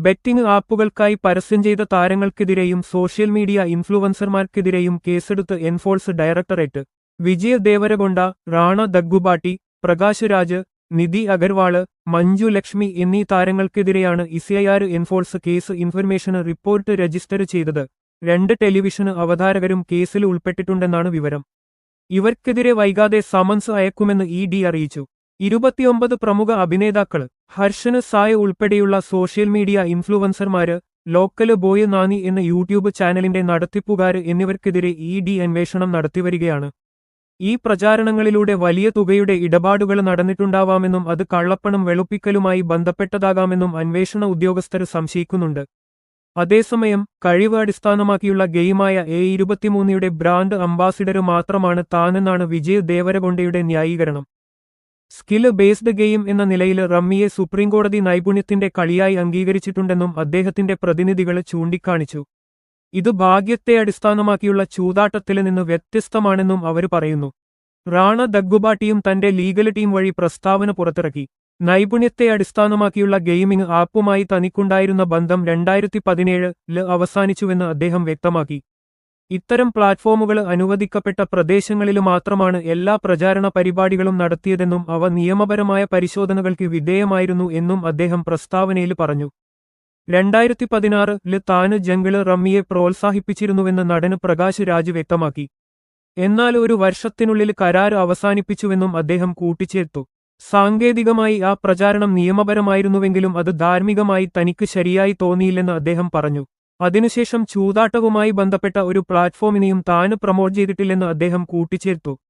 Betting ആപ്പുകൾക്കായി പരസ്യം ചെയ്ത താരങ്ങൾക്കെതിരെയും social media ഇൻഫ്ലുവൻസർമാർക്കെതിരെയും കേസെടുത്ത് എൻഫോഴ്സ് ഡയറക്ടറേറ്റ്. വിജയ് ദേവരകൊണ്ട, റാണ ദഗ്ഗുബാട്ടി, പ്രകാശ് രാജ്, നിധി അഗർവാള്, മഞ്ജു ലക്ഷ്മി എന്നീ താരങ്ങൾക്കെതിരെയാണ് ECIR enforce case information report register ചെയ്തത്. 2 ടെലിവിഷൻ അവതാരകരും കേസിൽ ഉൾപ്പെട്ടിട്ടുണ്ടെന്നാണ് വിവരം. ഇവർക്കെതിരെ വൈകാതെ സമൻസ് അയക്കുമെന്ന് ഇഡി അറിയിച്ചു. 29 പ്രമുഖ അഭിനേതാക്കള്, ഹർഷന് സായ് ഉൾപ്പെടെയുള്ള സോഷ്യൽ മീഡിയ ഇൻഫ്ലുവൻസർമാര്, ലോക്കല് ബോയ് നാനി എന്ന യൂട്യൂബ് ചാനലിന്റെ നടത്തിപ്പുകാര് എന്നിവർക്കെതിരെ ഇഡി അന്വേഷണം നടത്തിവരികയാണ്. ഈ പ്രചാരണങ്ങളിലൂടെ വലിയ തുകയുടെ ഇടപാടുകൾ നടന്നിട്ടുണ്ടാവാമെന്നും അത് കള്ളപ്പണം വെളുപ്പിക്കലുമായി ബന്ധപ്പെട്ടതാകാമെന്നും അന്വേഷണ ഉദ്യോഗസ്ഥർ സംശയിക്കുന്നുണ്ട്. അതേസമയം കഴിവ് അടിസ്ഥാനമാക്കിയുള്ള ഗെയിമായ A23യുടെ ബ്രാൻഡ് അംബാസിഡര് മാത്രമാണ് താനെന്നാണ് വിജയ് ദേവരകൊണ്ടയുടെ ന്യായീകരണം. സ്കില് ബേസ്ഡ് ഗെയിം എന്ന നിലയിൽ റമ്മിയെ സുപ്രീംകോടതി നൈപുണ്യത്തിന്റെ കളിയായി അംഗീകരിച്ചിട്ടുണ്ടെന്നും അദ്ദേഹത്തിന്റെ പ്രതിനിധികള് ചൂണ്ടിക്കാണിച്ചു. ഇത് ഭാഗ്യത്തെ അടിസ്ഥാനമാക്കിയുള്ള ചൂതാട്ടത്തില് നിന്ന് വ്യത്യസ്തമാണെന്നും അവര് പറയുന്നു. റാണ ദഗ്ഗുബാട്ടിയും തന്റെ ലീഗൽ ടീം വഴി പ്രസ്താവന പുറത്തിറക്കി. നൈപുണ്യത്തെ അടിസ്ഥാനമാക്കിയുള്ള ഗെയിമിംഗ് ആപ്പുമായി തനിക്കുണ്ടായിരുന്ന ബന്ധം 2017-ല് അവസാനിച്ചുവെന്ന് അദ്ദേഹം വ്യക്തമാക്കി. ഇത്തരം പ്ലാറ്റ്ഫോമുകൾ അനുവദിക്കപ്പെട്ട പ്രദേശങ്ങളില് മാത്രമാണ് എല്ലാ പ്രചാരണ പരിപാടികളും നടത്തിയതെന്നും അവ നിയമപരമായ പരിശോധനകൾക്ക് വിധേയമായിരുന്നു എന്നും അദ്ദേഹം പ്രസ്താവനയിൽ പറഞ്ഞു. 2016-ല് താന് ജംഗിള് റമ്മിയെ പ്രോത്സാഹിപ്പിച്ചിരുന്നുവെന്ന് നടന് പ്രകാശ് രാജ് വ്യക്തമാക്കി. എന്നാൽ 1 വർഷത്തിനുള്ളിൽ കരാർ അവസാനിപ്പിച്ചുവെന്നും അദ്ദേഹം കൂട്ടിച്ചേർത്തു. സാങ്കേതികമായി ആ പ്രചാരണം നിയമപരമായിരുന്നുവെങ്കിലും അത് ധാർമ്മികമായി തനിക്ക് ശരിയായി തോന്നിയില്ലെന്ന് അദ്ദേഹം പറഞ്ഞു. അതിനുശേഷം ചൂതാട്ടവുമായി ബന്ധപ്പെട്ട ഒരു പ്ലാറ്റ്ഫോമിനെയും താന് പ്രമോട്ട് ചെയ്തിട്ടില്ലെന്ന് അദ്ദേഹം കൂട്ടിച്ചേർത്തു.